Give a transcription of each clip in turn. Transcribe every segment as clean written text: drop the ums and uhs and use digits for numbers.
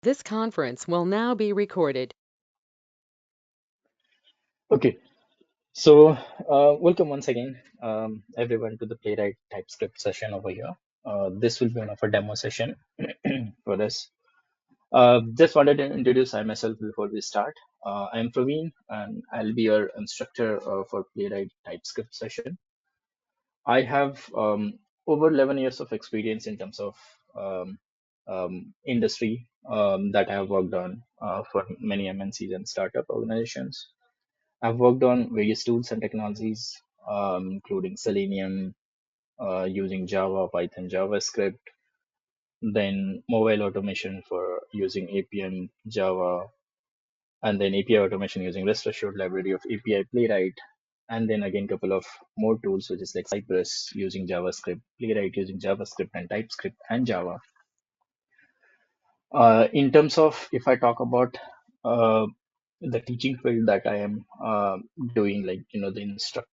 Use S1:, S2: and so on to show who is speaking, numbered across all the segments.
S1: This conference will now be recorded.
S2: Okay, so welcome once again, everyone, to the Playwright TypeScript session over here. This will be one of a demo session for this. Just wanted to introduce myself before we start. I'm Praveen, and I'll be your instructor for Playwright TypeScript session. I have over 11 years of experience in terms of industry that I have worked on for many MNCs and startup organizations. I've worked on various tools and technologies, including Selenium, using Java, Python, JavaScript, then mobile automation for using APM, Java, and then API automation using rest assured library of API Playwright, and then again couple of more tools, which is like Cypress using JavaScript, Playwright using JavaScript and TypeScript and Java. In terms of if I talk about uh, the teaching field that I am doing, like the instructor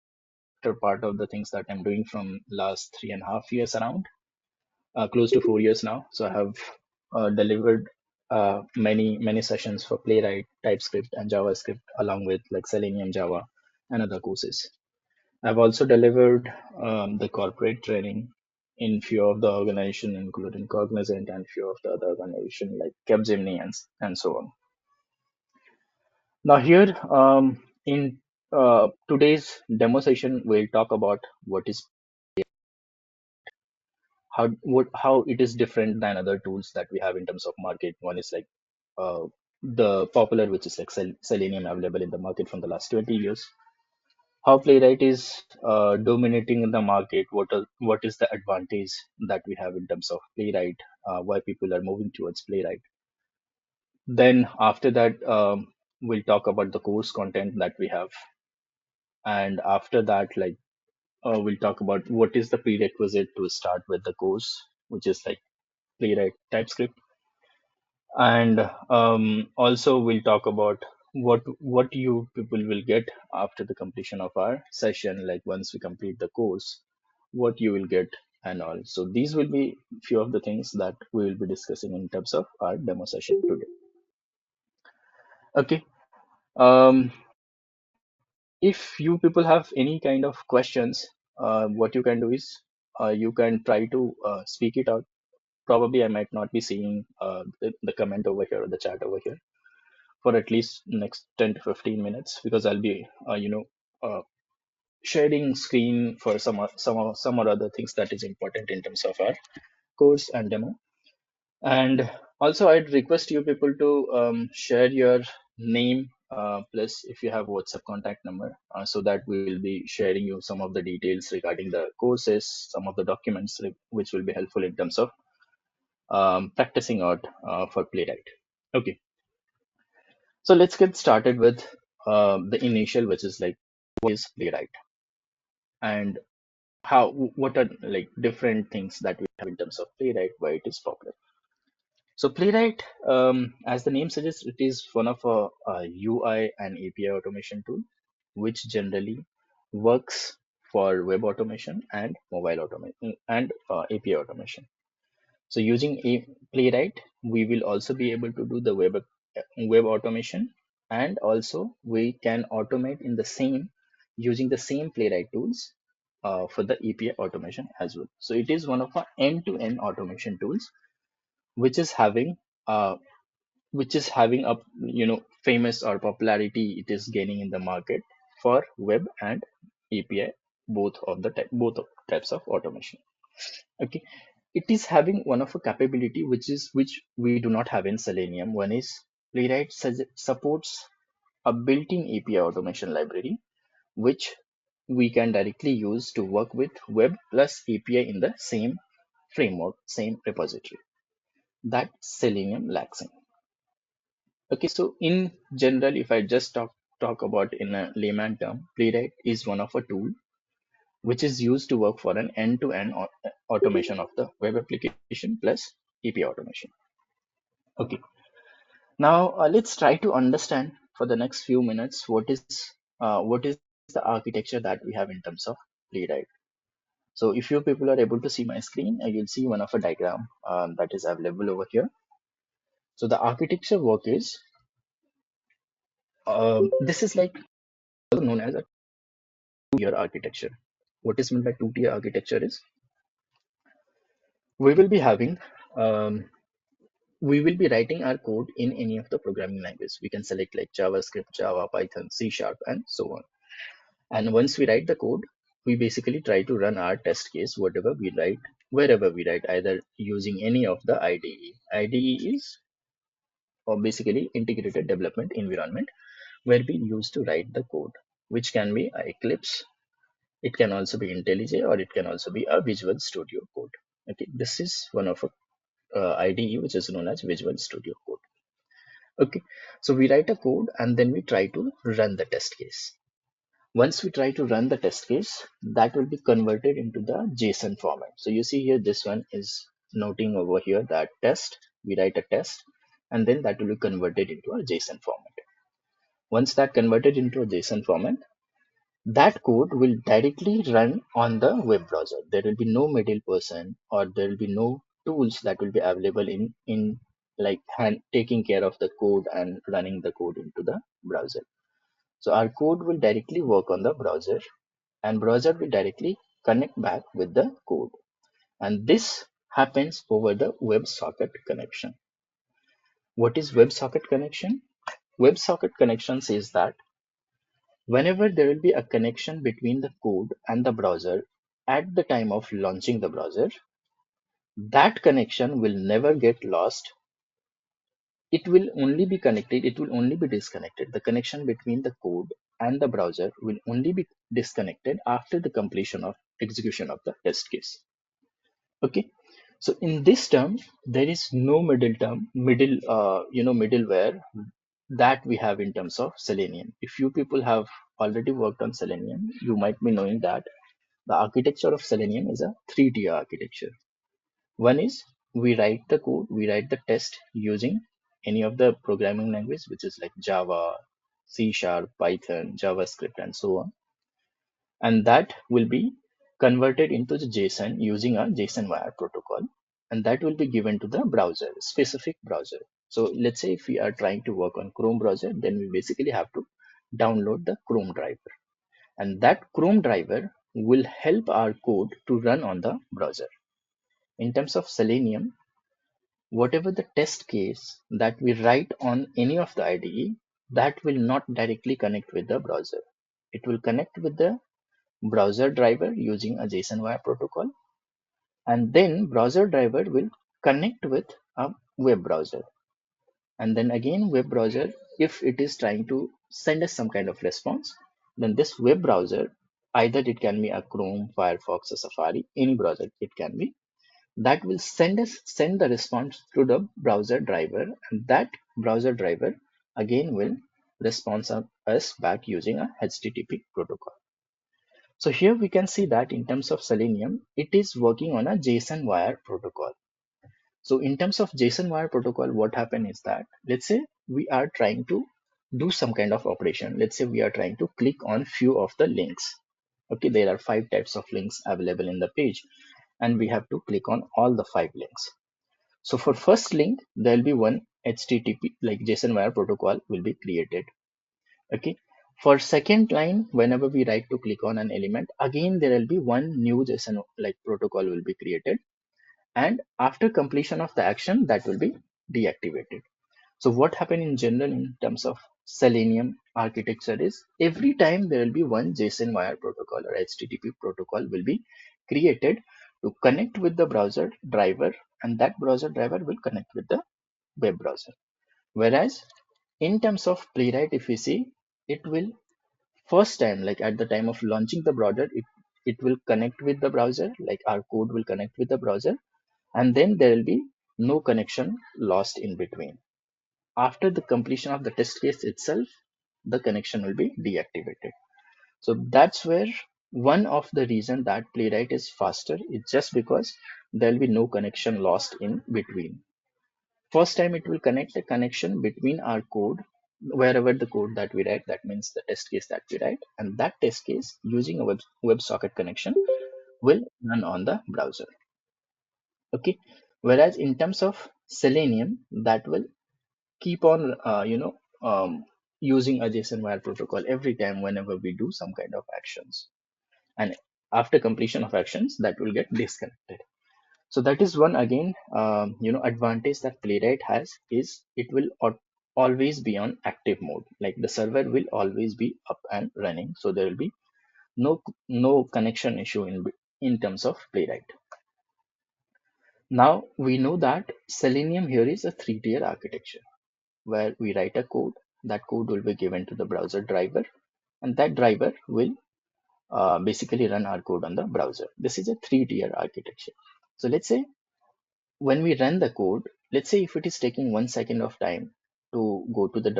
S2: part of the things that I'm doing from last 3.5 years around, close to 4 years now. So I have delivered many sessions for Playwright, TypeScript, and JavaScript, along with like Selenium, Java, and other courses. I've also delivered the corporate training in few of the organization, including Cognizant and few of the other organization like Capgemini and so on. Now here in today's demo session, we'll talk about what is how it is different than other tools that we have in terms of market. One is like the popular, which is like Selenium, available in the market from the last 20 years. How Playwright is dominating in the market. What is the advantage that we have in terms of Playwright? Why people are moving towards Playwright? Then after that, we'll talk about the course content that we have, and after that, like we'll talk about what is the prerequisite to start with the course, which is like Playwright TypeScript. And also we'll talk about what you people will get after the completion of our session, like once we complete the course, what you will get and all. So these will be few of the things that we will be discussing in terms of our demo session today. Okay. um, if you people have any kind of questions, what you can do is you can try to speak it out. Probably I might not be seeing the comment over here or the chat over here for at least next 10 to 15 minutes, because I'll be uh, sharing screen for some or other things that is important in terms of our course and demo. And also I'd request you people to share your name, plus if you have WhatsApp contact number, so that we will be sharing you some of the details regarding the courses, some of the documents which will be helpful in terms of practicing out for Playwright. Okay. So let's get started with the initial, which is like what is Playwright, and what are like different things that we have in terms of Playwright, why it is popular. So Playwright, as the name suggests, it is one of a UI and API automation tool, which generally works for web automation and mobile automation and API automation. So using a Playwright, we will also be able to do the web automation, and also we can automate in the same using the same Playwright tools for the API automation as well. So it is one of our end-to-end automation tools, which is having uh, a famous or popularity it is gaining in the market for web and API, both of types of automation. Okay. It is having one of a capability which we do not have in Selenium. One is Playwright supports a built-in API automation library, which we can directly use to work with web plus API in the same framework, same repository that Selenium lacks in. Okay, so in general, if I just talk about in a layman term, Playwright is one of a tool which is used to work for an end-to-end automation of the web application plus API automation. Okay, now let's try to understand for the next few minutes what is the architecture that we have in terms of Playwright. So if you people are able to see my screen, you'll see one of a diagram that is available over here. So the architecture work is, this is like known as a two-tier architecture. What is meant by two-tier architecture is, we will be having, um, we will be writing our code in any of the programming language. We can select like JavaScript, Java, Python, C Sharp, and so on. And once we write the code, we basically try to run our test case, whatever we write, wherever we write, either using any of the IDE. IDE is, or basically integrated development environment, where we use to write the code, which can be Eclipse, it can also be IntelliJ, or it can also be a Visual Studio Code. Okay, this is one of a IDE which is known as Visual Studio Code. Okay, so we write a code and then we try to run the test case. Once we try to run the test case, that will be converted into the JSON format. So you see here, this one is noting over here that test, we write a test, and then that will be converted into a JSON format. Once that converted into a JSON format, that code will directly run on the web browser. There will be no middle person, or there will be no tools that will be available in like taking care of the code and running the code into the browser. So our code will directly work on the browser, and browser will directly connect back with the code. And this happens over the WebSocket connection. What is WebSocket connection? WebSocket connection says that whenever there will be a connection between the code and the browser at the time of launching the browser, that connection will never get lost. It will only be connected, it will only be disconnected. The connection between the code and the browser will only be disconnected after the completion of execution of the test case. Okay. So in this term, there is no middleware that we have in terms of Selenium. If you people have already worked on Selenium, you might be knowing that the architecture of Selenium is a three-tier architecture. One is, we write the code, we write the test using any of the programming language, which is like Java, C Sharp, Python, JavaScript, and so on. And that will be converted into the JSON using a JSON wire protocol. And that will be given to the browser, specific browser. So let's say if we are trying to work on Chrome browser, then we basically have to download the Chrome driver. And that Chrome driver will help our code to run on the browser. In terms of Selenium, whatever the test case that we write on any of the IDE, that will not directly connect with the browser. It will connect with the browser driver using a JSON wire protocol, and then browser driver will connect with a web browser. And then again, web browser, if it is trying to send us some kind of response, then this web browser, either it can be a Chrome, Firefox, or Safari, any browser it can be, that will send the response to the browser driver, and that browser driver again will respond us back using a HTTP protocol. So here we can see that in terms of Selenium, it is working on a JSON wire protocol. So in terms of JSON wire protocol, what happens is that, let's say we are trying to do some kind of operation. Let's say we are trying to click on few of the links. Okay, there are 5 types of links available in the page, and we have to click on all the 5 links. So for first link, there will be one HTTP, like JSON wire protocol will be created. Okay. For second line, whenever we write to click on an element, again there will be one new JSON like protocol will be created, and after completion of the action, that will be deactivated. So what happened in general in terms of Selenium architecture is, every time there will be one JSON wire protocol or HTTP protocol will be created to connect with the browser driver, and that browser driver will connect with the web browser. Whereas in terms of Playwright, if we see, it will first time, like at the time of launching the browser, it will connect with the browser, like our code will connect with the browser, and then there will be no connection lost in between. After the completion of the test case itself, the connection will be deactivated. So that's where one of the reason that Playwright is faster is just because there will be no connection lost in between. First time it will connect the connection between our code, wherever the code that we write, that means the test case that we write, and that test case using a WebSocket connection will run on the browser. Okay. Whereas in terms of Selenium, that will keep on using a JSON wire protocol every time whenever we do some kind of actions, and after completion of actions that will get disconnected. So that is one again advantage that Playwright has, is it will always be on active mode, like the server will always be up and running, so there will be no connection issue in terms of Playwright. Now we know that Selenium here is a 3-tier architecture where we write a code. That code will be given to the browser driver, and that driver will basically run our code on the browser. This is a 3-tier architecture. So let's say when we run the code, let's say if it is taking 1 second of time to go to the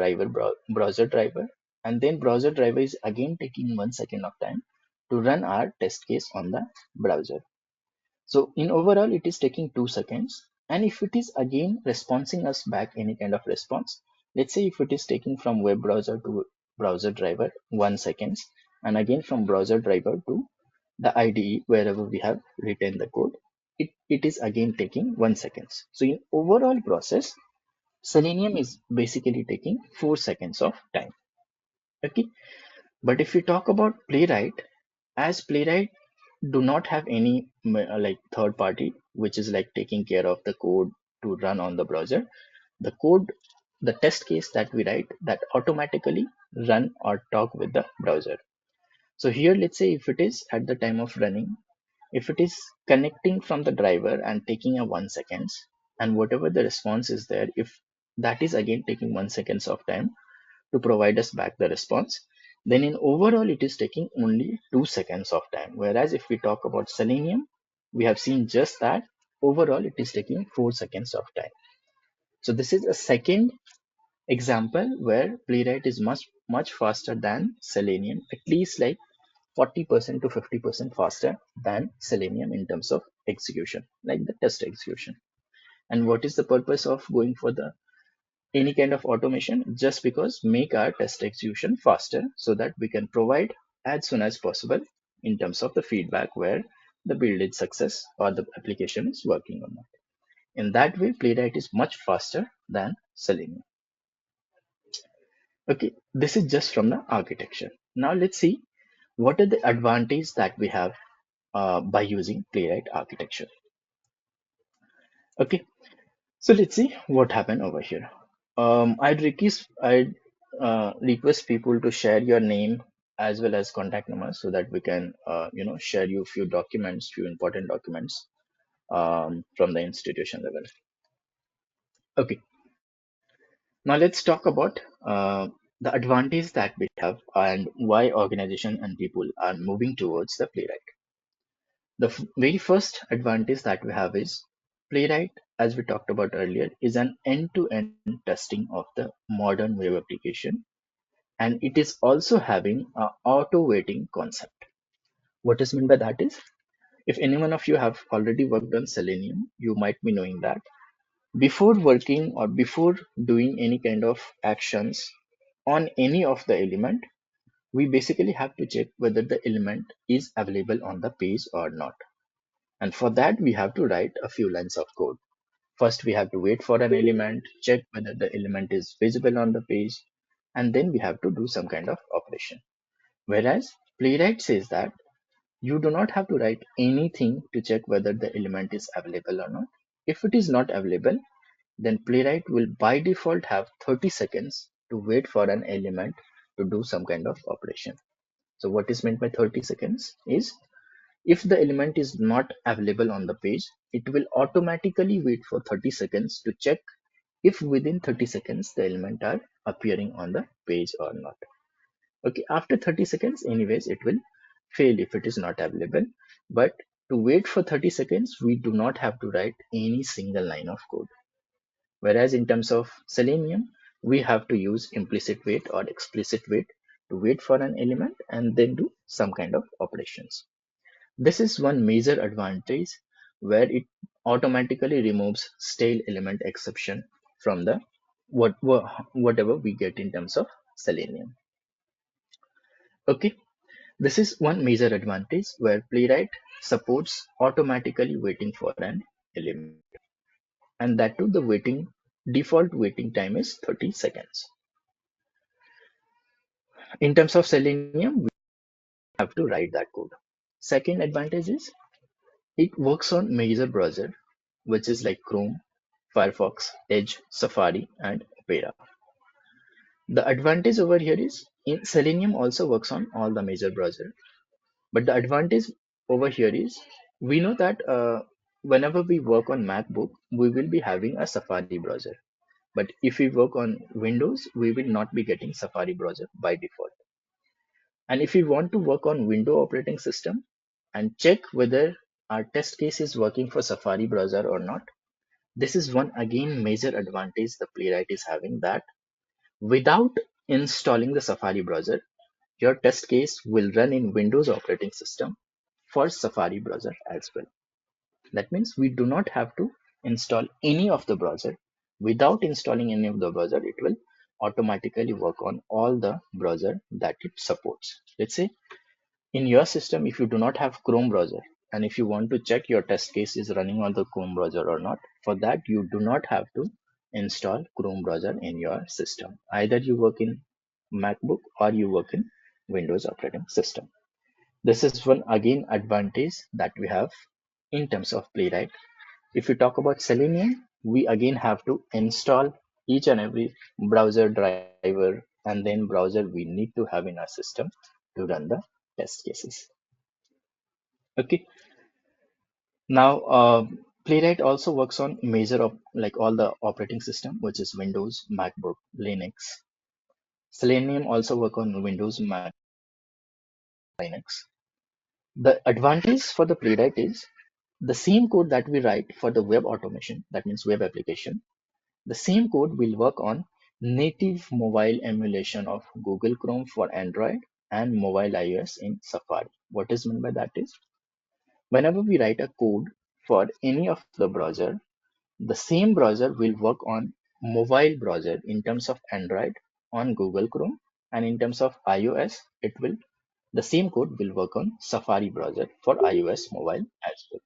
S2: browser driver, and then browser driver is again taking 1 second of time to run our test case on the browser. So in overall, it is taking 2 seconds. And if it is again responding us back any kind of response, let's say if it is taking from web browser to browser driver 1 seconds, and again from browser driver to the IDE wherever we have written the code, it is again taking 1 seconds. So in overall process, Selenium is basically taking 4 seconds of time. Okay. But if we talk about Playwright, as Playwright do not have any like third party which is like taking care of the code to run on the browser, the code, the test case that we write, that automatically run or talk with the browser. So here let's say if it is at the time of running, if it is connecting from the driver and taking a 1 seconds, and whatever the response is there, if that is again taking 1 seconds of time to provide us back the response, then in overall it is taking only 2 seconds of time. Whereas if we talk about Selenium, we have seen just that overall it is taking 4 seconds of time. So this is a second example where Playwright is much faster than Selenium, at least like 40% to 50% faster than Selenium in terms of execution, like the test execution. And what is the purpose of going for the any kind of automation? Just because make our test execution faster so that we can provide as soon as possible in terms of the feedback where the build is success or the application is working or not. In that way, Playwright is much faster than Selenium. Okay, this is just from the architecture. Now let's see what are the advantages that we have by using Playwright architecture. Okay, so let's see what happened over here. I'd request people to share your name as well as contact number so that we can share you few documents, few important documents from the institution level. Okay, now let's talk about the advantage that we have and why organization and people are moving towards the Playwright. The very first advantage that we have is Playwright, as we talked about earlier, is an end-to-end testing of the modern web application, and it is also having a auto waiting concept. What is meant by that is, if any one of you have already worked on Selenium, you might be knowing that before working or before doing any kind of actions on any of the element, we basically have to check whether the element is available on the page or not. And for that, we have to write a few lines of code. First, we have to wait for an element, check whether the element is visible on the page, and then we have to do some kind of operation. Whereas Playwright says that you do not have to write anything to check whether the element is available or not. If it is not available, then Playwright will by default have 30 seconds to wait for an element to do some kind of operation. So what is meant by 30 seconds is, if the element is not available on the page, it will automatically wait for 30 seconds to check if within 30 seconds the element are appearing on the page or not. Okay, after 30 seconds, anyways, it will fail if it is not available. But to wait for 30 seconds, we do not have to write any single line of code. Whereas in terms of Selenium, we have to use implicit wait or explicit wait to wait for an element and then do some kind of operations. This is one major advantage where it automatically removes stale element exception from the whatever we get in terms of Selenium. Okay, this is one major advantage where Playwright supports automatically waiting for an element, and that too the waiting Default waiting time is 30 seconds. In terms of Selenium, we have to write that code. Second advantage is it works on major browser, which is like Chrome, Firefox, Edge, Safari, and Opera. The advantage over here is in Selenium also works on all the major browser, but the advantage over here is we know that whenever we work on MacBook, we will be having a Safari browser. But if we work on Windows, we will not be getting Safari browser by default. And if we want to work on Windows operating system and check whether our test case is working for Safari browser or not, this is one again major advantage the Playwright is having, that without installing the Safari browser, your test case will run in Windows operating system for Safari browser as well. That means we do not have to install any of the browser. Without installing any of the browser, it will automatically work on all the browser that it supports. Let's say in your system, if you do not have Chrome browser, and if you want to check your test case is running on the Chrome browser or not, for that you do not have to install Chrome browser in your system. Either you work in MacBook or you work in Windows operating system. This is one again advantage that we have in terms of Playwright. If we talk about Selenium, we again have to install each and every browser driver and then browser we need to have in our system to run the test cases. Okay. Now, Playwright also works on major of like all the operating system, which is Windows, MacBook, Linux. Selenium also work on Windows, Mac, Linux. The advantage for the Playwright is the same code that we write for the web automation, that means web application, the same code will work on native mobile emulation of Google Chrome for Android and mobile iOS in Safari. What is meant by that is whenever we write a code for any of the browser, the same browser will work on mobile browser in terms of Android on Google Chrome, and in terms of iOS, the same code will work on Safari browser for iOS mobile as well.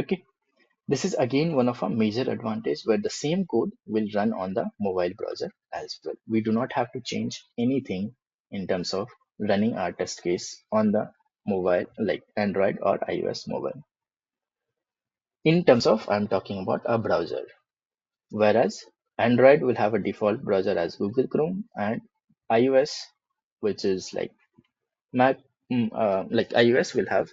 S2: Okay. This is again one of our major advantage where the same code will run on the mobile browser as well. We do not have to change anything in terms of running our test case on the mobile like Android or iOS mobile. In terms of, I'm talking about a browser, whereas Android will have a default browser as Google Chrome, and iOS, which is like Mac, like iOS will have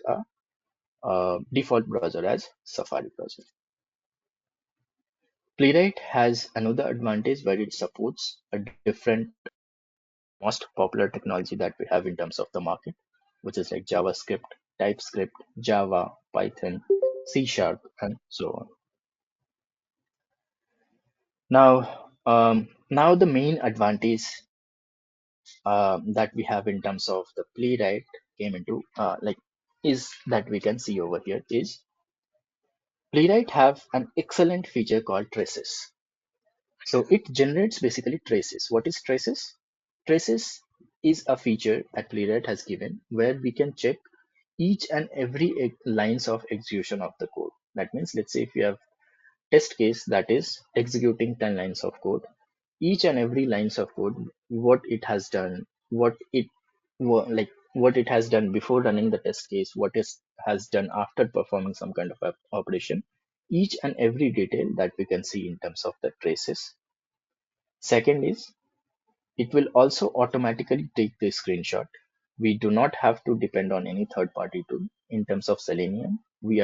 S2: a default browser as Safari browser. Playwright has another advantage where it supports a different most popular technology that we have in terms of the market, which is like JavaScript, TypeScript, Java, Python, C Sharp, and so on. Now the main advantage that we have in terms of the Playwright came into is that we can see over here is Playwright have an excellent feature called traces. So it generates basically traces. What is traces? Traces is a feature that Playwright has given where we can check each and every lines of execution of the code. That means, let's say if you have test case that is executing 10 lines of code, each and every lines of code, what it has done, what it has done before running the test case, has done after performing some kind of operation, each and every detail that we can see in terms of the traces. Second is it will also automatically take the screenshot. We do not have to depend on any third party tool. In terms of Selenium, we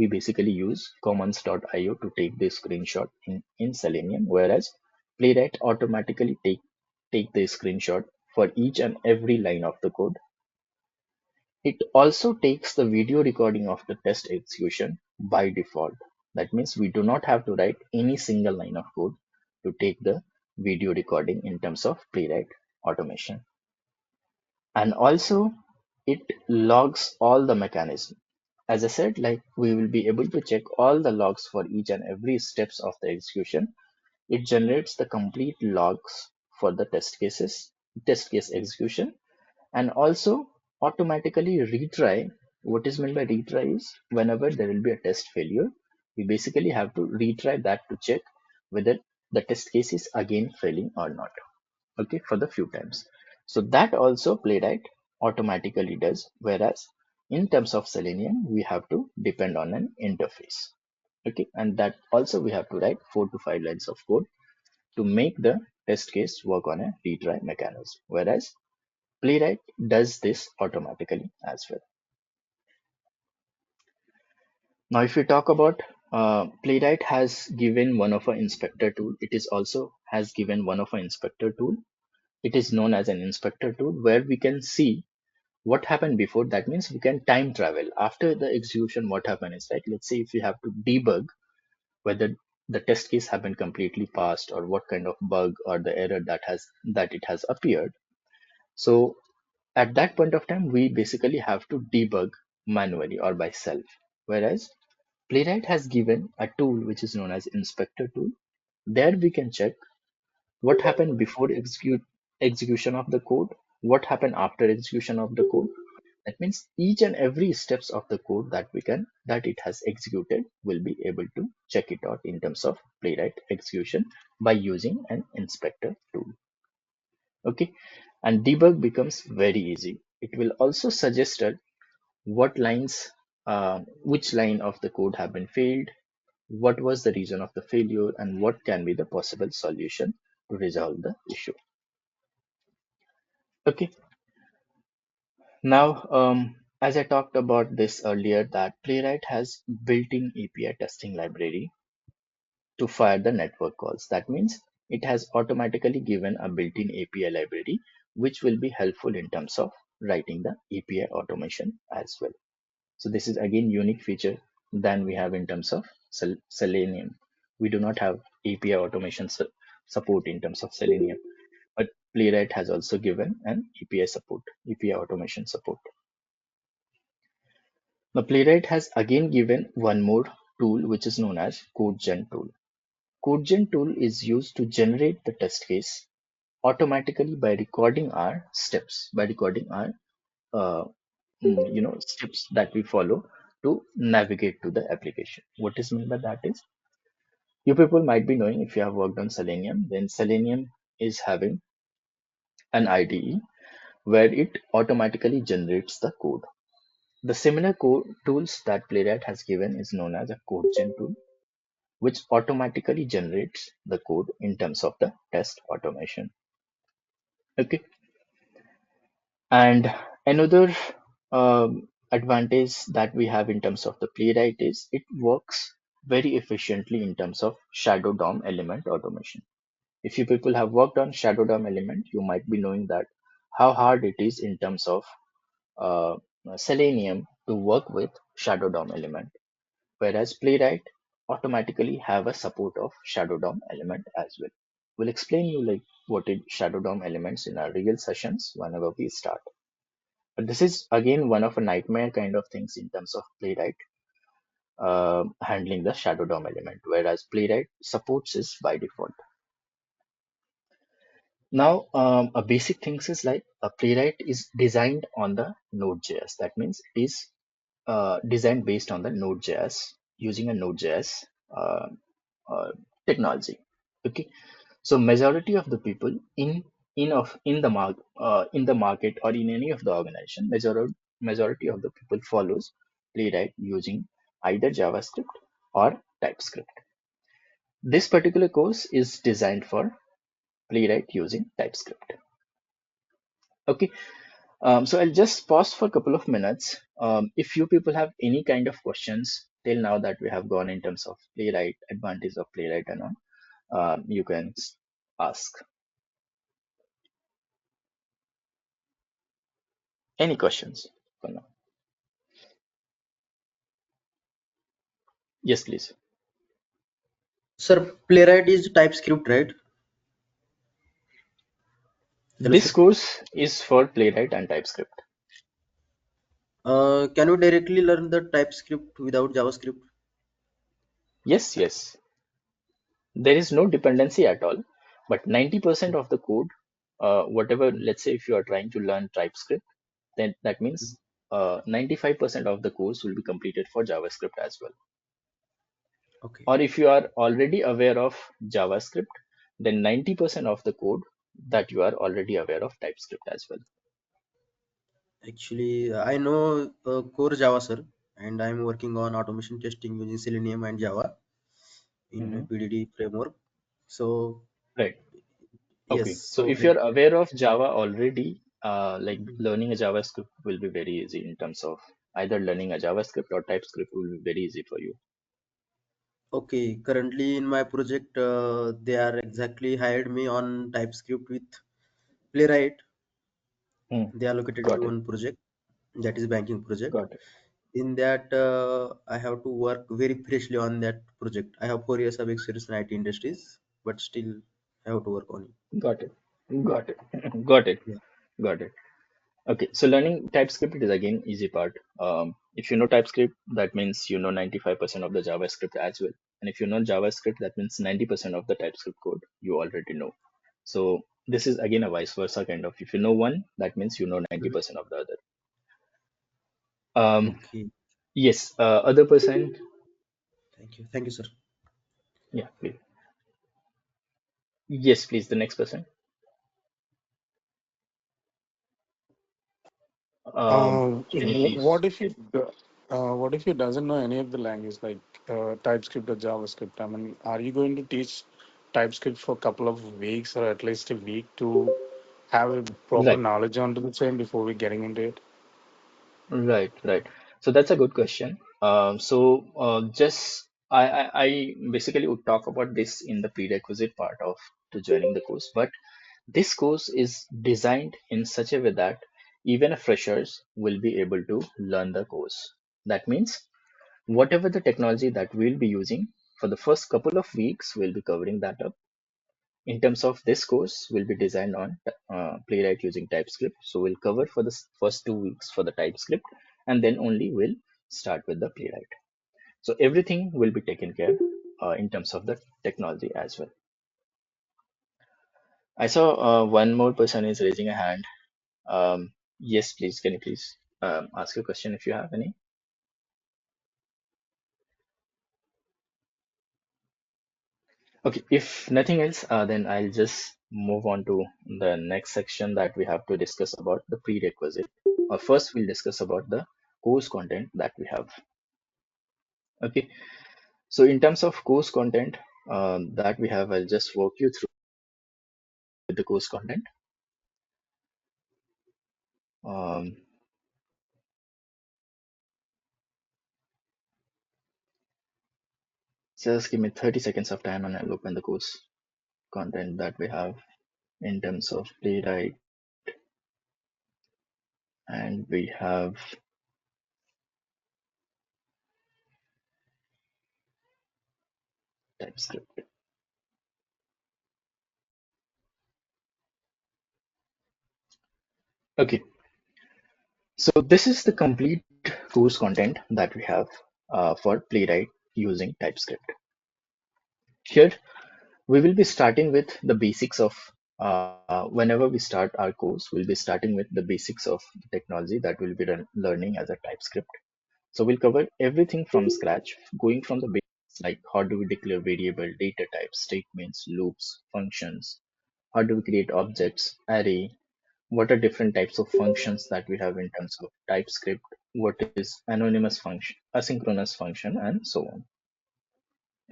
S2: basically use commons.io to take the screenshot in Selenium, whereas Playwright automatically take the screenshot for each and every line of the code. It also takes the video recording of the test execution by default. That means we do not have to write any single line of code to take the video recording in terms of Playwright automation. And also it logs all the mechanism. As I said, like we will be able to check all the logs for each and every steps of the execution. It generates the complete logs for the test case execution, and also automatically retry. What is meant by retry is whenever there will be a test failure, we basically have to retry that to check whether the test case is again failing or not. Okay, for the few times. So that also Playwright automatically does, whereas in terms of Selenium, we have to depend on an interface. Okay, and that also we have to write 4 to 5 lines of code to make the test case work on a retry mechanism, whereas Playwright does this automatically as well. Now, if we talk about Playwright has given one of our inspector tool. It is also has given one of our inspector tool. It is known as an inspector tool where we can see what happened before. That means we can time travel after the execution. What happened is, right, let's say if we have to debug whether the test case have been completely passed or what kind of bug or the error that it has appeared. So at that point of time, we basically have to debug manually or by self. Whereas Playwright has given a tool which is known as inspector tool. There we can check what happened before execution of the code, what happened after execution of the code. That means each and every steps of the code that it has executed will be able to check it out in terms of Playwright execution by using an inspector tool. Okay, and debug becomes very easy. It will also suggest what lines, which line of the code have been failed, what was the reason of the failure, and what can be the possible solution to resolve the issue. Okay, now as I talked about this earlier, that Playwright has built-in API testing library to fire the network calls. That means it has automatically given a built-in API library which will be helpful in terms of writing the API automation as well. So this is again unique feature than we have in terms of Selenium. We do not have API automation support in terms of Selenium, but Playwright has also given an API support, API automation support. Now Playwright has again given one more tool which is known as CodeGen tool. CodeGen tool is used to generate the test case automatically by recording our steps, by recording our uh, steps that we follow to navigate to the application. What is meant by that is, you people might be knowing, if you have worked on Selenium, then Selenium is having an IDE where it automatically generates the code. The similar code tools that Playwright has given is known as a CodeGen tool, which automatically generates the code in terms of the test automation. Okay, and another advantage that we have in terms of the Playwright is it works very efficiently in terms of shadow DOM element automation. If you people have worked on shadow DOM element, you might be knowing that how hard it is in terms of uh, Selenium to work with shadow DOM element, whereas Playwright automatically have a support of shadow DOM element as well. We'll explain you like what is shadow DOM elements in our real sessions whenever we start. But this is again one of a nightmare kind of things in terms of Playwright handling the shadow DOM element, whereas Playwright supports this by default. Now, a basic things is like a Playwright is designed on the Node.js. That means it is designed based on the Node.js using a Node.js uh, uh, technology. Okay, so majority of the people in the market or in any of the organization, majority of the people follows Playwright using either JavaScript or TypeScript. This particular course is designed for Playwright using TypeScript. Okay, so I'll just pause for a couple of minutes. If you people have any kind of questions till now that we have gone in terms of Playwright, advantage of Playwright and all, you can ask any questions for now. Yes, please.
S3: Sir, Playwright is TypeScript, right? Hello,
S2: This
S3: sir.
S2: course is for Playwright and TypeScript.
S3: Can we directly learn the TypeScript without JavaScript?
S2: Yes, yes. There is no dependency at all, but 90% of the code, whatever, let's say if you are trying to learn TypeScript, then that means 95% of the course will be completed for JavaScript as well.
S3: Okay.
S2: Or if you are already aware of JavaScript, then 90% of the code that you are already aware of TypeScript as well.
S3: Actually, I know core Java, sir, and I'm working on automation testing using Selenium and Java in
S2: Mhm.
S3: BDD framework. So
S2: Right.
S3: yes,
S2: Okay. So
S3: so
S2: if you're aware of Java already, like
S3: Mhm.
S2: learning a JavaScript will be very easy in terms of either learning a JavaScript or TypeScript will be very easy for you.
S3: Okay. Currently in my project, they are exactly hired me on TypeScript with Playwright.
S2: Hmm.
S3: They allocated me
S2: Got it.
S3: one project, that is banking project.
S2: Got it.
S3: In that, I have to work very freshly on that project. I have 4 years of experience in IT industries, but still I have to work on it.
S2: Got it. Got it. Got it.
S3: Yeah.
S2: Got it. Okay, so learning TypeScript is again easy part. If you know TypeScript, that means you know 95% of the JavaScript as well. And if you know JavaScript, that means 90% of the TypeScript code you already know. So this is again a vice versa kind of. If you know one, that means you know
S3: Mhm.
S2: 90% of the other. Um,
S3: Okay.
S2: yes, other percent.
S3: Thank you. Thank you, sir.
S2: Yeah, please. Yes, please. The next person. Can you please?
S4: What if he doesn't know any of the language like TypeScript or JavaScript? I mean, are you going to teach TypeScript for a couple of weeks or at least a week to have a proper
S2: Right.
S4: knowledge onto the same before we getting into it?
S2: Right, right. So that's a good question. Just I basically would talk about this in the prerequisite part of to joining the course, but this course is designed in such a way that even a freshers will be able to learn the course. That means whatever the technology that we'll be using for the first couple of weeks, we'll be covering that up. In terms of this course, will be designed on Playwright using TypeScript. So we'll cover for the first 2 weeks for the TypeScript, and then only we'll start with the Playwright. So everything will be taken care in terms of the technology as well. I saw one more person is raising a hand. Yes, please. Can you please ask a question if you have any? Okay, if nothing else, then I'll just move on to the next section that we have to discuss about the prerequisite. First, we'll discuss about the course content that we have. Okay, so in terms of course content that we have, I'll just walk you through the course content. Um, just give me 30 seconds of time and I'll open the course content that we have in terms of Playwright, and we have TypeScript. Okay, so this is the complete course content that we have for Playwright using TypeScript. Here, we will be starting with the basics of, whenever we start our course, we'll be starting with the basics of the technology that we'll be learning as a TypeScript. So we'll cover everything from scratch, going from the basics like how do we declare variable, data types, statements, loops, functions, how do we create objects, array, what are different types of functions that we have in terms of TypeScript, what is anonymous function, asynchronous function, and so on.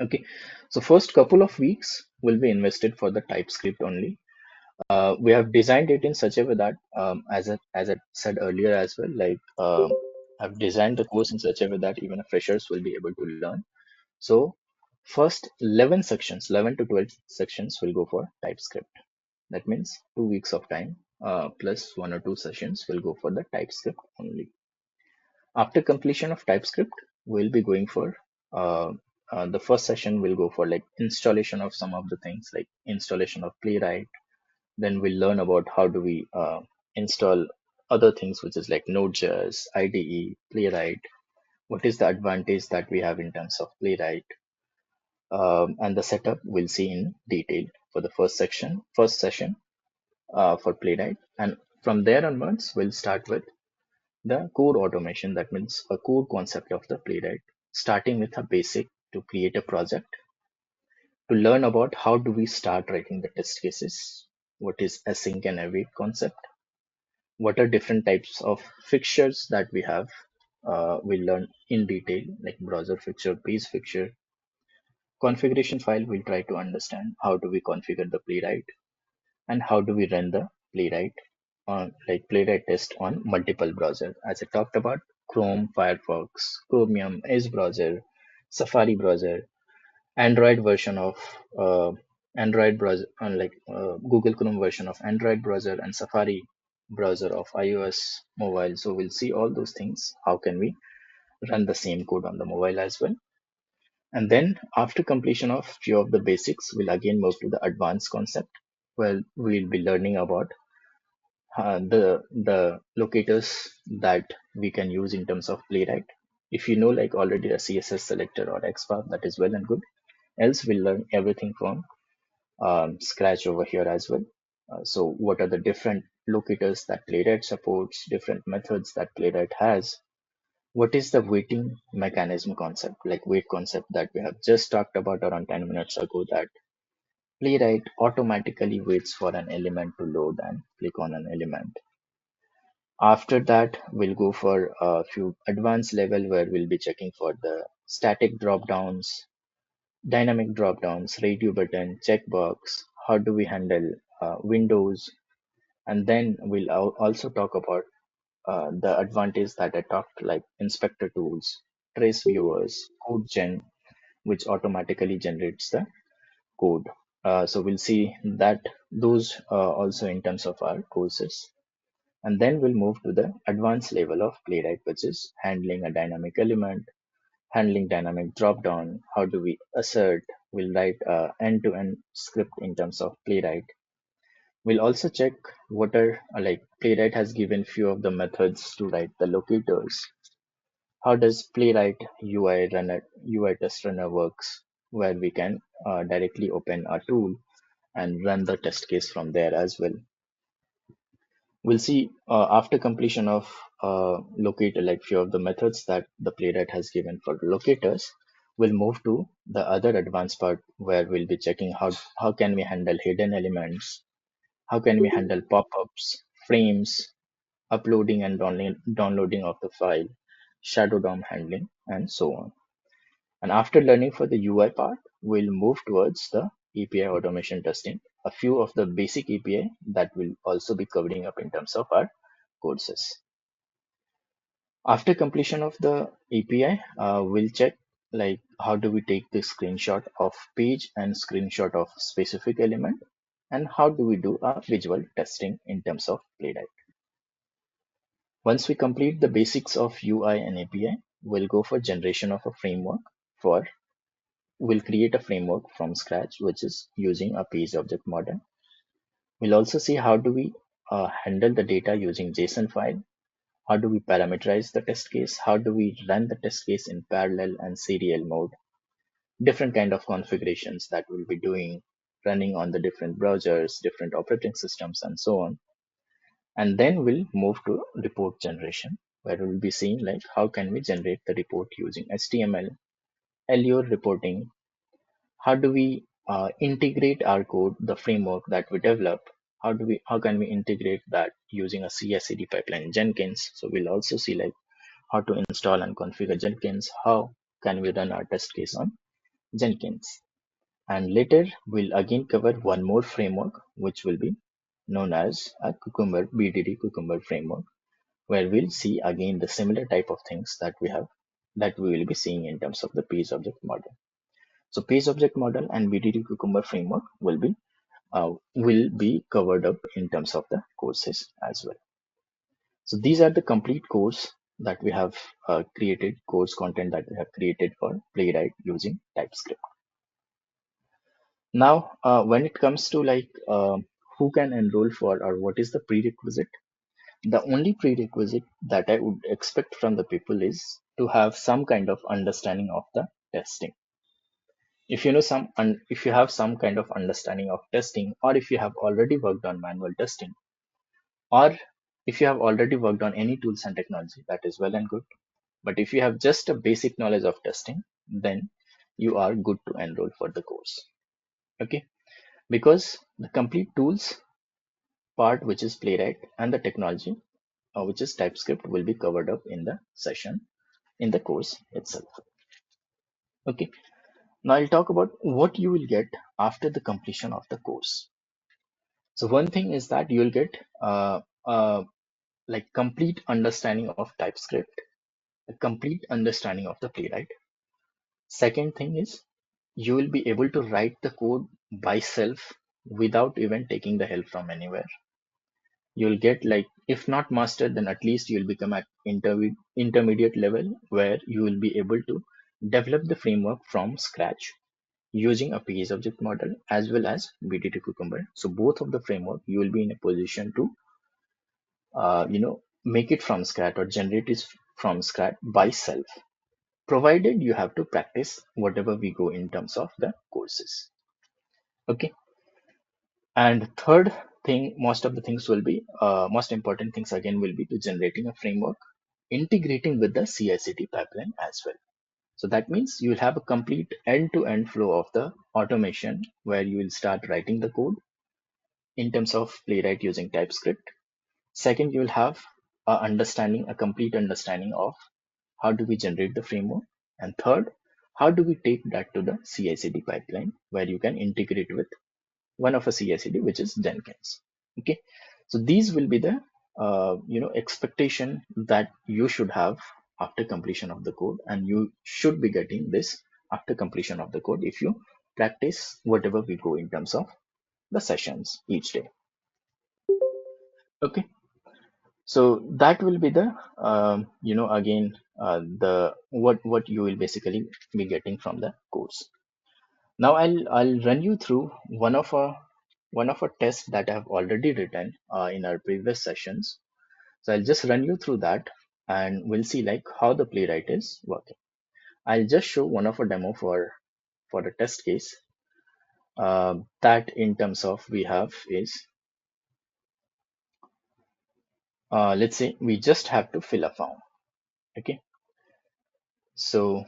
S2: Okay, so first couple of weeks will be invested for the TypeScript only. We have designed it in such a way that, as I said earlier as well, like I've designed the course in such a way that even freshers will be able to learn. So first 11 sections, 11 to 12 sections will go for TypeScript. That means 2 weeks of time plus 1 or 2 sessions will go for the TypeScript only. After completion of TypeScript, we'll be going for uh, the first session will go for like installation of some of the things like installation of Playwright. Then we'll learn about how do we install other things, which is like Node.js, IDE, Playwright. What is the advantage that we have in terms of Playwright? And the setup we'll see in detail for the first session for Playwright. And from there onwards, we'll start with the core automation. That means a core concept of the Playwright, starting with a basic to create a project, to learn about how do we start writing the test cases, what is async and await concept, what are different types of fixtures that we have. We'll learn in detail like browser fixture, page fixture, configuration file. We'll try to understand how do we configure the Playwright and how do we run the Playwright on like Playwright test on multiple browser. As I talked about Chrome, Firefox, Chromium, Edge browser, Safari browser, Android version of Android browser, Google Chrome version of Android browser and Safari browser of iOS mobile. So we'll see all those things. How can we run the same code on the mobile as well? And then after completion of few of the basics, we'll again move to the advanced concept where we'll be learning about the locators that we can use in terms of Playwright. If you know like already a CSS selector or XPath, that is well and good. Else we'll learn everything from scratch over here as well. So what are the different locators that Playwright supports, different methods that Playwright has? What is the waiting mechanism concept, like wait concept that we have just talked about around 10 minutes ago, that Playwright automatically waits for an element to load and click on an element. After that, we'll go for a few advanced level where we'll be checking for the static drop downs, dynamic drop downs, radio button, checkbox, how do we handle windows, and then we'll also talk about the advantage that I talked, like inspector tools, trace viewers, code gen, which automatically generates the code. So we'll see that those also in terms of our courses. And then we'll move to the advanced level of Playwright, which is handling a dynamic element, handling dynamic dropdown. How do we assert? We'll write end-to-end script in terms of Playwright. We'll also check what are like Playwright has given few of the methods to write the locators. How does Playwright UI test runner works, where we can directly open a tool and run the test case from there as well. We'll see after completion of locator, like few of the methods that the Playwright has given for locators, we'll move to the other advanced part where we'll be checking how can we handle hidden elements, how can we handle pop-ups, frames, uploading and downloading of the file, shadow DOM handling, and so on. And after learning for the UI part, we'll move towards the API automation testing, a few of the basic API that will also be covering up in terms of our courses. After completion of the API, we'll check like how do we take the screenshot of page and screenshot of specific element, and how do we do our visual testing in terms of Playwright. Once we complete the basics of UI and API, we'll go for generation of a framework for we'll create a framework from scratch, which is using a page object model. We'll also see how do we handle the data using JSON file. How do we parameterize the test case? How do we run the test case in parallel and serial mode? Different kind of configurations that we'll be doing, running on the different browsers, different operating systems, and so on. And then we'll move to report generation, where we'll be seeing like how can we generate the report using HTML, LUR reporting. How do we integrate our code, the framework that we develop? How can we integrate that using a CI/CD pipeline in Jenkins? So we'll also see like how to install and configure Jenkins. How can we run our test case on Jenkins? And later we'll again cover one more framework, which will be known as a Cucumber BDD Cucumber framework, where we'll see again the similar type of things that we will be seeing in terms of the page object model. So page object model and BDD Cucumber framework will be covered up in terms of the courses as well. So these are the complete course that we have created, course content that we have created for Playwright using TypeScript. Now, when it comes to like who can enroll for or what is the prerequisite, the only prerequisite that I would expect from the people is to have some kind of understanding of the testing. If you know if you have some kind of understanding of testing, or if you have already worked on manual testing, or if you have already worked on any tools and technology, that is well and good. But if you have just a basic knowledge of testing, then you are good to enroll for the course. Okay, because the complete tools part, which is Playwright, and the technology, which is TypeScript, will be covered up in the session in the course itself. Okay, now I'll talk about what you will get after the completion of the course. So one thing is that you'll get like complete understanding of TypeScript, a complete understanding of the Playwright. Second thing is you will be able to write the code by self without even taking the help from anywhere. You'll get, like, if not master, then at least you'll become at intermediate level, where you will be able to develop the framework from scratch using a page object model as well as BDT Cucumber. So both of the framework you will be in a position to make it from scratch or generate it from scratch by self, provided you have to practice whatever we go in terms of the courses. Okay, and third thing, most of the things will be most important things again will be to generating a framework, integrating with the CI/CD pipeline as well. So that means you will have a complete end-to-end flow of the automation, where you will start writing the code in terms of Playwright using TypeScript. Second, you will have a complete understanding of how do we generate the framework. And third, how do we take that to the CI/CD pipeline, where you can integrate with one of a CI/CD, which is Jenkins. Okay, so these will be the expectation that you should have after completion of the code, and you should be getting this after completion of the code if you practice whatever we go in terms of the sessions each day. Okay, so that will be the again the what you will basically be getting from the course. Now I'll run you through one of our tests that I have already written in our previous sessions. So I'll just run you through that, and we'll see like how the Playwright is working. I'll just show one of a demo for the test case. That in terms of we have is let's say we just have to fill a form. Okay, so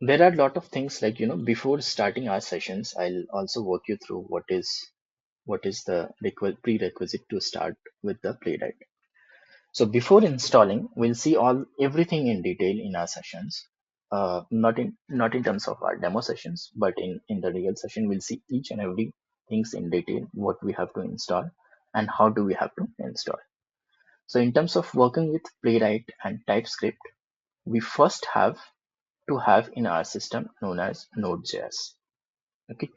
S2: there are a lot of things, like before starting our sessions, I'll also walk you through what is the prerequisite to start with the Playwright. So before installing, we'll see everything in detail in our sessions. Not in terms of our demo sessions, but in the real session, we'll see each and every things in detail, what we have to install and how do we have to install. So in terms of working with Playwright and TypeScript, we first have to have in our system known as Node.js. Okay,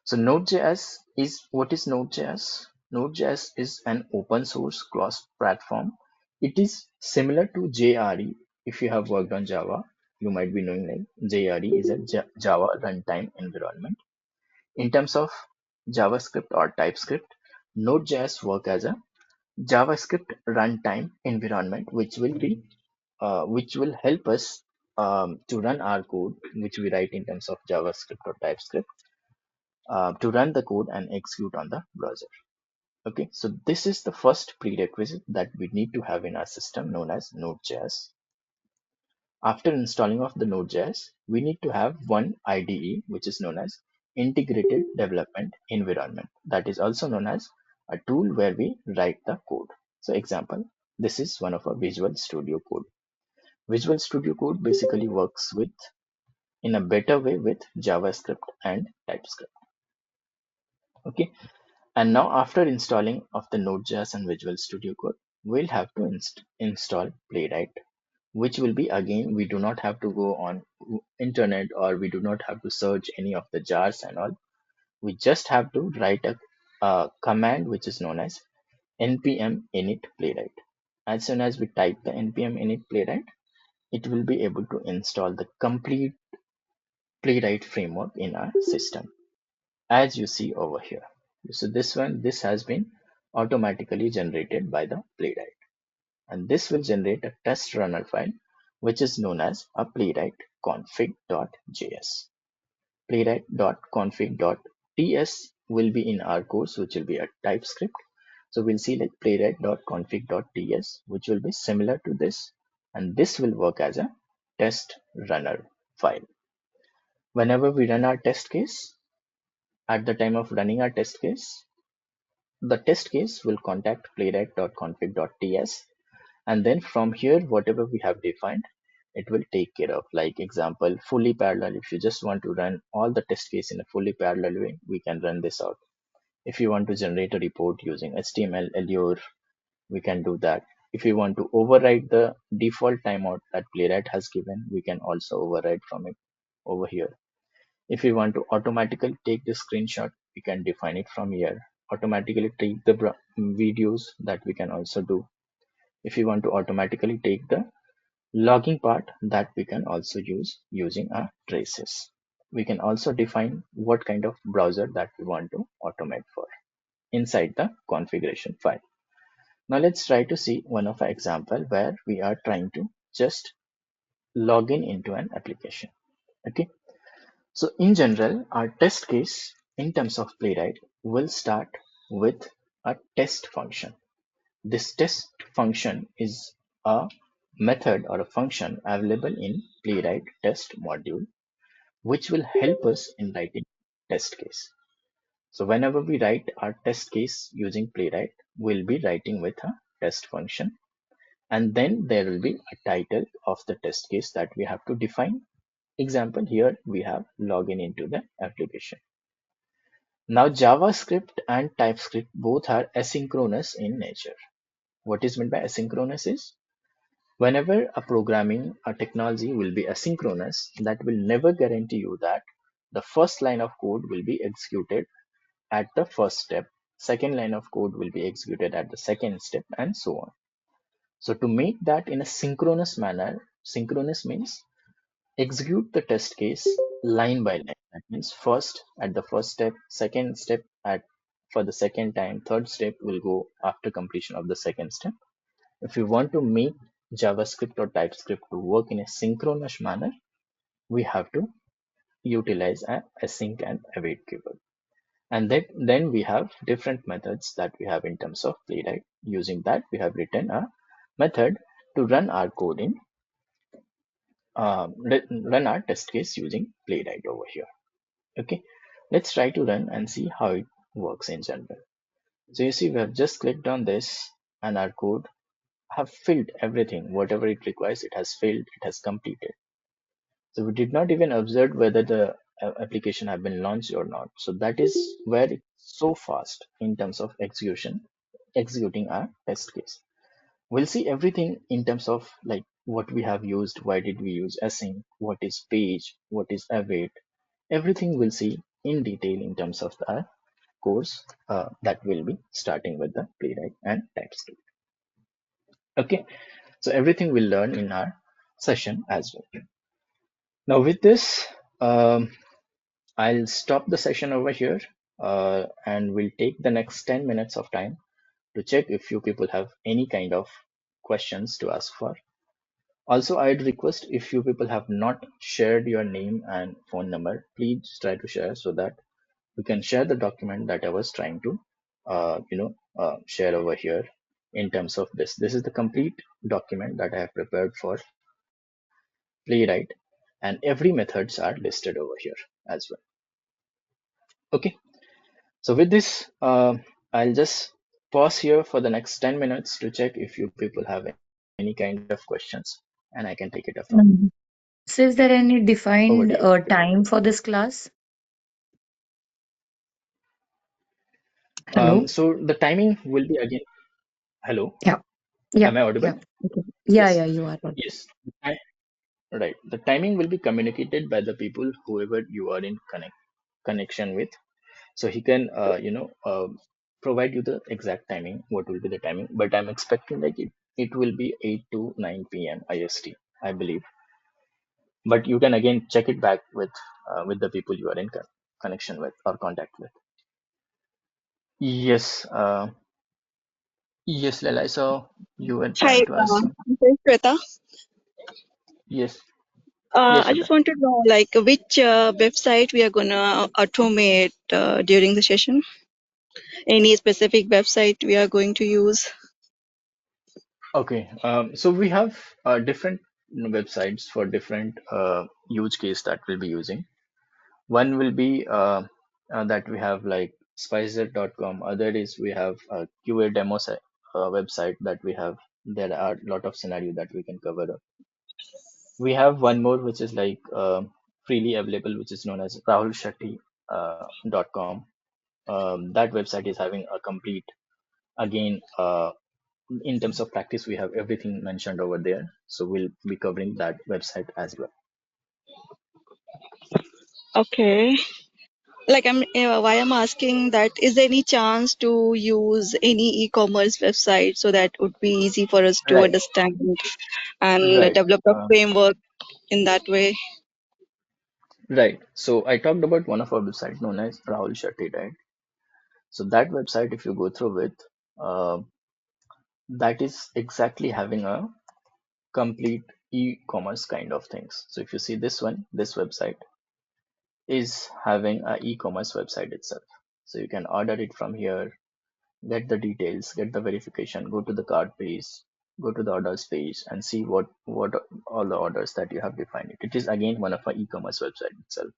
S2: so Node.js is what is Node.js? Node.js is an open source cross-platform. It is similar to JRE. If you have worked on Java, you might be knowing like JRE is a Java runtime environment. In terms of JavaScript or TypeScript, Node.js work as a JavaScript runtime environment, which will help us to run our code, which we write in terms of JavaScript or TypeScript, to run the code and execute on the browser. Okay, so this is the first prerequisite that we need to have in our system, known as Node.js. After installing of the Node.js, we need to have one IDE, which is known as Integrated Development Environment. That is also known as a tool where we write the code. So example, this is one of our Visual Studio Code. Visual Studio Code basically works in a better way with JavaScript and TypeScript. Okay, and now after installing of the Node.js and Visual Studio Code, we'll have to install Playwright, which will be, again, we do not have to go on internet, or we do not have to search any of the jars and all. We just have to write a command which is known as npm init playwright. As soon as we type the npm init playwright, it will be able to install the complete Playwright framework in our system, as you see over here. So this has been automatically generated by the Playwright, and this will generate a test runner file, which is known as a playwright config.js. Playwright.config.ts will be in our course, which will be a TypeScript. So we'll see like playwright.config.ts, which will be similar to this, and this will work as a test runner. file. Whenever we run our test case, at the time of running our test case, the test case will contact playwright.config.ts, and then from here, whatever we have defined, it will take care of. Like example, fully parallel. If you just want to run all the test case in a fully parallel way, we can run this out. If you want to generate a report using HTML, Allure, we can do that. If you want to override the default timeout that Playwright has given, we can also override from it over here. If we want to automatically take the screenshot, we can define it from here. Automatically take the videos, that we can also do. If you want to automatically take the logging part, that we can also use using our traces. We can also define what kind of browser that we want to automate for inside the configuration file. Now let's try to see one of our example where we are trying to just log in into an application. Okay. So in general, our test case in terms of Playwright will start with a test function. This test function is a method or a function available in Playwright test module, which will help us in writing test case. So whenever we write our test case using Playwright, we'll be writing with a test function, and then there will be a title of the test case that we have to define. Example, here we have login into the application. Now JavaScript and TypeScript both are asynchronous in nature. What is meant by asynchronous is whenever a programming or technology will be asynchronous, that will never guarantee you that the first line of code will be executed at the first step, second line of code will be executed at the second step, and so on. So to make that in a synchronous manner, synchronous means execute the test case line by line. That means first at the first step, second step at for the second time, third step will go after completion of the second step. If you want to make JavaScript or TypeScript to work in a synchronous manner, we have to utilize a async and await keyword. And then we have different methods that we have in terms of Playwright. Using that, we have written a method to run our code in run our test case using Playwright over here. Okay, let's try to run and see how it works in general. So you see, we have just clicked on this, and our code have filled everything, whatever it requires. It has filled, it has completed. So we did not even observe whether the application have been launched or not. So that is where it's so fast in terms of executing our test case. We'll see everything in terms of like what we have used, why did we use async, what is page, what is await. Everything we'll see in detail in terms of the course that will be starting with the Playwright and TypeScript. Okay, so everything we'll learn in our session as well. Now with this, I'll stop the session over here and we'll take the next 10 minutes of time to check if you people have any kind of questions to ask for. Also, I'd request if you people have not shared your name and phone number, please try to share so that we can share the document that I was trying to, share over here in terms of this. This is the complete document that I have prepared for Playwright, and every methods are listed over here as well. Okay, so with this, I'll just pause here for the next 10 minutes to check if you people have any kind of questions, and I can take it up from.
S5: Mhm. So, is there any
S2: Over
S5: defined
S2: to you.
S5: time for this class? Hello?
S2: So the timing will be again. Hello,
S5: Yeah. Yeah.
S2: am I audible?
S5: Yeah. Okay. Yeah.
S2: Yes.
S5: Yeah. You are audible.
S2: Yes. Right. The timing will be communicated by the people whoever you are in connection with. So he can, provide you the exact timing. What will be the timing? But I'm expecting like it will be 8 to 9 p.m. IST, I believe. But you can again check it back with the people you are in connection with or contact with. Yes. Yes, Lala. So you were
S6: Hi,
S2: trying to ask some.
S6: this is Shweta.
S2: Yes. Yes,
S6: I just
S2: Shweta.
S6: want to know, like, which website we are gonna automate during the session. Any specific website we are going to use?
S2: Okay. So we have different websites for different use case that we'll be using. One will be that we have like spicer.com. Other is we have a QA demo website that we have. There are a lot of scenario that we can cover up. We have one more which is like freely available, which is known as rahulshetty.com. That website is having a complete, again, in terms of practice, we have everything mentioned over there. So we'll be covering that website as well.
S6: Okay. Like why I'm asking that, is there any chance to use any e-commerce website so that would be easy for us to
S2: Right,
S6: understand and
S2: right,
S6: develop a framework in that way?
S2: right. So I talked about one of our websites known as Rahul Shetty, right? So that website, if you go through with, uh, that is exactly having a complete e-commerce kind of things. So if you see this one, this website is having a e-commerce website itself. So you can order it from here, get the details, get the verification, go to the cart page, go to the orders page, and see what all the orders that you have defined. It is again one of our e-commerce website itself.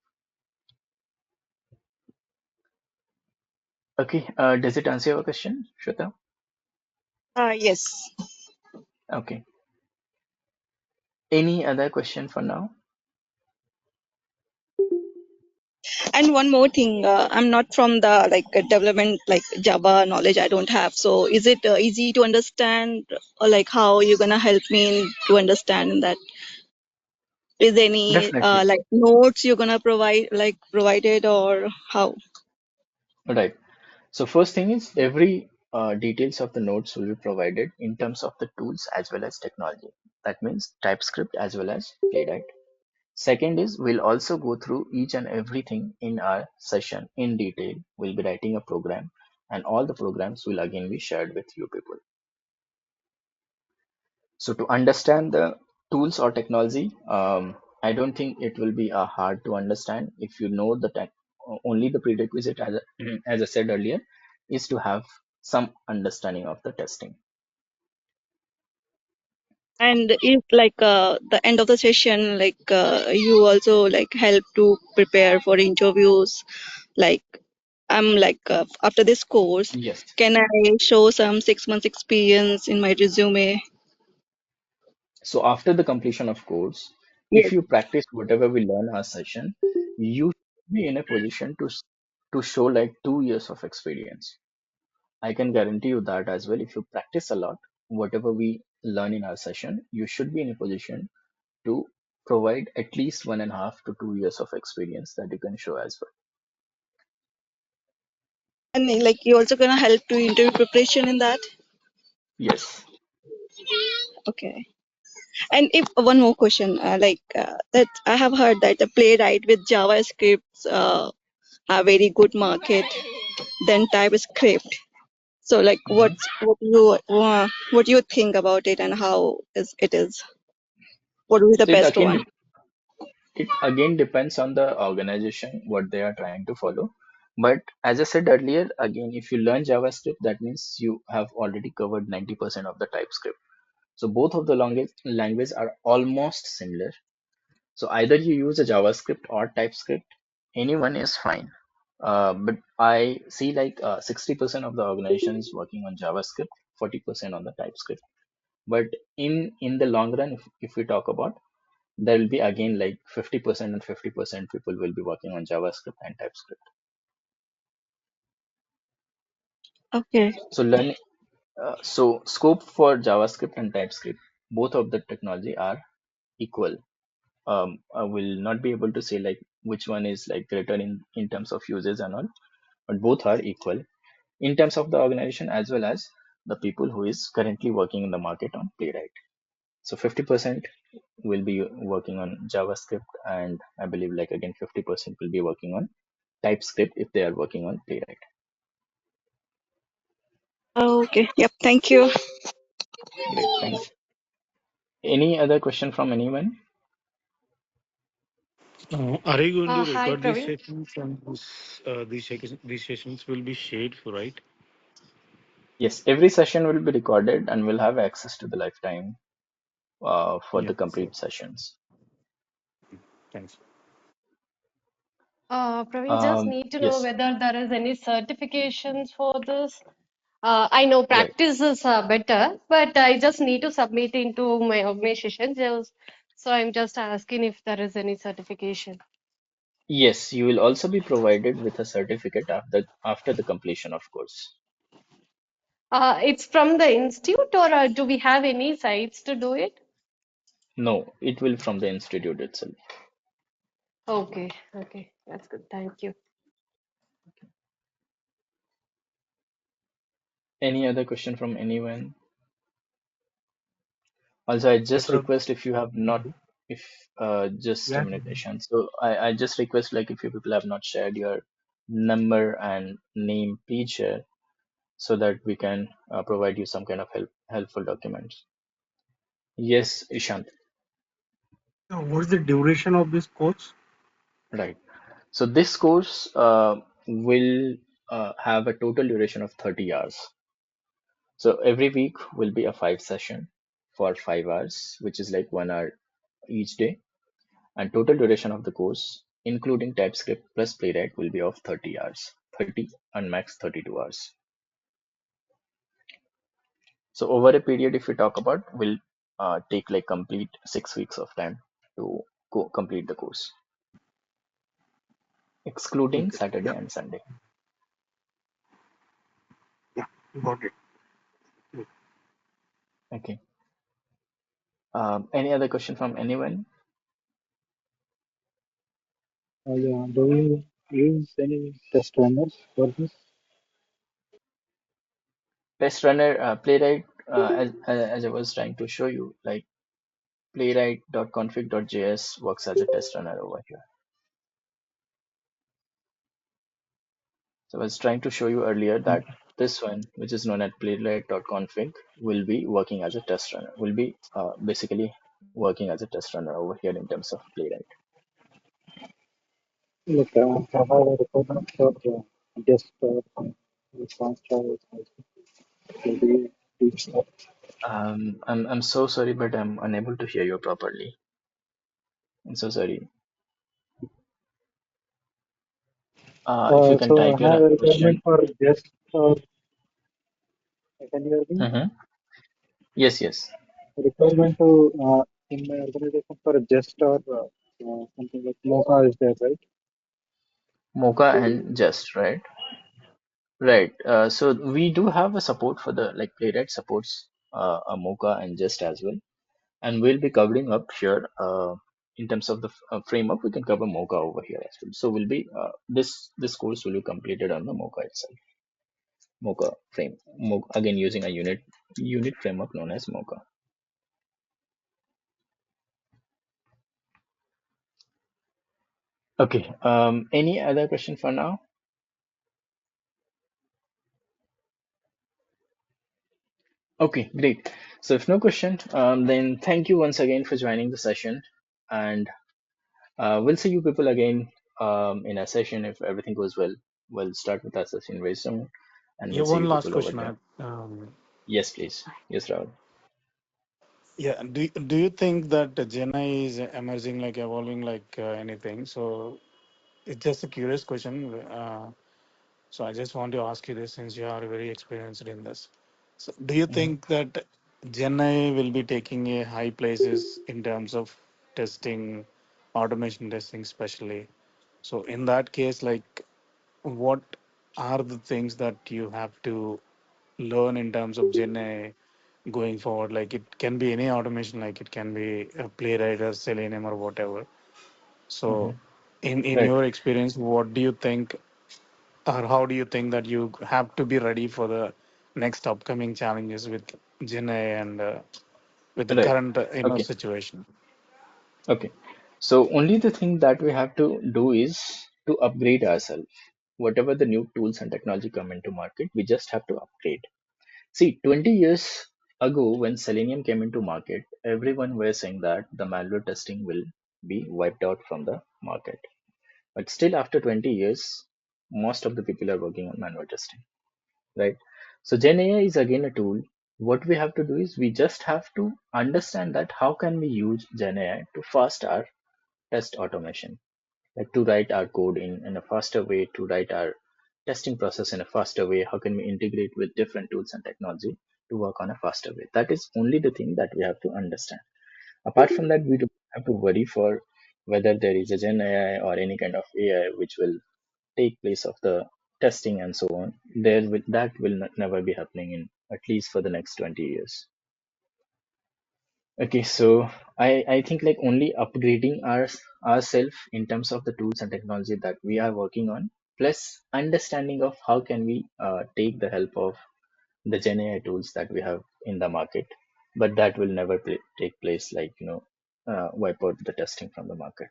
S2: Okay, does it answer your question, Shweta?
S6: Yes.
S2: Okay. Any other question for now?
S6: And one more thing, I'm not from the development, like Java knowledge I don't have. So is it easy to understand, or like how you're gonna help me to understand in that? Is there any
S2: Definitely.
S6: like notes you're gonna provided, or how?
S2: Right. So first thing is every details of the nodes will be provided in terms of the tools as well as technology. That means TypeScript as well as Playwright. Second is we'll also go through each and everything in our session in detail. We'll be writing a program and all the programs will again be shared with you people. So to understand the tools or technology, I don't think it will be hard to understand if you know the only the prerequisite, as I said earlier, is to have some understanding of the testing.
S6: And if the end of the session, you also like help to prepare for interviews, like I'm after this course,
S2: Yes.
S6: can I show some 6 months experience in my resume?
S2: So after the completion of course, if
S6: Yes.
S2: you practice whatever we learn our session, you should be in a position to show like 2 years of experience. I can guarantee you that as well. If you practice a lot, whatever we learn in our session, you should be in a position to provide at least 1.5 to 2 years of experience that you can show as well.
S6: And like you also gonna help to interview preparation in that?
S2: Yes.
S6: Okay. And if one more question, that I have heard that the Playwright with JavaScript have very good market than TypeScript. So
S2: Mhm.
S6: what do you think about it, and how is it is? What will be the
S2: So it
S6: best
S2: again
S6: one?
S2: it again depends on the organization what they are trying to follow. But as I said earlier, again, if you learn JavaScript, that means you have already covered 90% of the TypeScript. So both of the language are almost similar. So either you use a JavaScript or TypeScript, anyone is fine. But I see like 60% of the organization is working on JavaScript, 40% on the TypeScript. But in the long run, if we talk about, there will be again like 50% and 50% people will be working on JavaScript and TypeScript.
S6: Okay.
S2: So learning, so scope for JavaScript and TypeScript, both of the technology are equal. I will not be able to say like which one is like greater in terms of users and all, but both are equal in terms of the organization as well as the people who is currently working in the market on Playwright. So 50% will be working on JavaScript, and I believe like again 50% will be working on TypeScript if they are working on Playwright.
S6: Okay. Yep. Thank you.
S2: Great, thanks. Any other question from anyone?
S4: Are you going to
S1: Hi,
S4: record these
S1: Praveen.
S4: sessions, and these sessions will be shared for, right?
S2: Yes, every session will be recorded and will have access to the lifetime. for
S4: Yeah.
S2: the
S4: So
S2: complete sessions.
S4: thanks.
S7: Praveen, just need to know
S2: Yes,
S7: whether there is any certifications for this. I know
S2: right.
S7: practice is better, but I just need to submit into my organization. So I'm just asking if there is any certification.
S2: Yes, you will also be provided with a certificate after the completion of course.
S7: It's from the institute, or do we have any sites to do it?
S2: No, it will from the institute itself.
S7: Okay, okay, that's good. Thank you.
S2: Any other question from anyone? Also, I just
S8: Refer-
S2: request if you have not, if just a
S8: yeah,
S2: minute, Ishan. So I just request like if you people have not shared your number and name, please share so that we can provide you some kind of helpful documents. Yes, Ishant.
S8: so what is the duration of this course?
S2: Right. So this course will have a total duration of 30 hours. So every week will be a 5 session for 5 hours, which is like 1 hour each day. And total duration of the course, including TypeScript plus Playwright, will be of 30 hours, 30 and max 32 hours. So over a period, if we talk about, will take like complete 6 weeks of time to complete the course, excluding
S8: Okay.
S2: Saturday
S8: Yeah.
S2: and Sunday.
S8: Yeah. Got it.
S2: Okay. Any other question from anyone?
S9: Yeah, do you use any test runners for this?
S2: Test runner, Playwright, as I was trying to show you, like playwright.config.js works as a test runner over here. So I was trying to show you earlier that this one, which is known as playwright.config, will be working as a test runner, will be basically working as a test runner over here in terms of Playwright.
S9: Look, I have a requirement for just response. So do you teach that?
S2: I'm so sorry, but I'm unable to hear you properly. I'm so sorry. If you can
S9: So
S2: type
S9: I have
S2: your
S9: a requirement
S2: question.
S9: for just can you hear me?
S2: Mm-hmm. Yes, yes.
S9: Requirement to in my organization for just something like Mocha is there, right?
S2: Mocha and Just, right? Right. So we do have a support for the like Playwright supports a Mocha and Just as well, and we'll be covering up here in terms of the framework. We can cover Mocha over here as well. So we'll be this course will be completed on the Mocha itself. Mocha frame. Again using a unit framework known as Mocha. Okay. Any other question for now? Okay, great. So if no question, then thank you once again for joining the session, and we'll see you people again in a session if everything goes well. We'll start with our session very soon, and
S4: Yeah,
S2: we'll see
S4: one
S2: you
S4: last
S2: people over
S4: question.
S2: here.
S4: Um,
S2: Yes, please. Yes, Rahul.
S4: yeah, do you think that Gen AI is emerging, like evolving, like anything? So it's just a curious question. So I just want to ask you this, since you are very experienced in this. So do you
S2: Hmm.
S4: think that Gen AI will be taking a high places in terms of testing, automation testing, especially? So in that case, like, what are the things that you have to learn in terms of Gen AI going forward? Like, it can be any automation, like it can be a Playwright or Selenium or whatever.
S2: Hmm.
S4: So in
S2: Right,
S4: your experience, what do you think, or how do you think that you have to be ready for the next upcoming challenges with Gen AI and with the
S2: right.
S4: current
S2: Okay,
S4: situation?
S2: okay. So only the thing that we have to do is to upgrade ourselves. Whatever the new tools and technology come into market, we just have to upgrade. See, 20 years ago, when Selenium came into market, everyone was saying that the malware testing will be wiped out from the market. But still, after 20 years, most of the people are working on malware testing, right? So Gen AI is again a tool What we have to do is we just have to understand that how can we use Gen AI to fast our test automation, like to write our code in a faster way, to write our testing process in a faster way. How can we integrate with different tools and technology to work on a faster way? That is only the thing that we have to understand. Apart from that, we don't have to worry for whether there is a Gen AI or any kind of AI which will take place of the testing and so on. That will never be happening in at least for the next 20 years. Okay, so I think like only upgrading ourselves in terms of the tools and technology that we are working on, plus understanding of how can we take the help of the Gen AI tools that we have in the market, but that will never take place, like wipe out the testing from the market.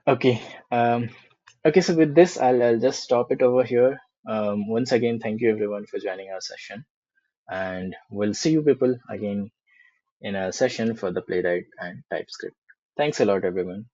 S2: Okay, okay. So with this, I'll just stop it over here. Once again, thank you everyone for joining our session, and we'll see you people again in a session for the Playwright and TypeScript. Thanks a lot, everyone.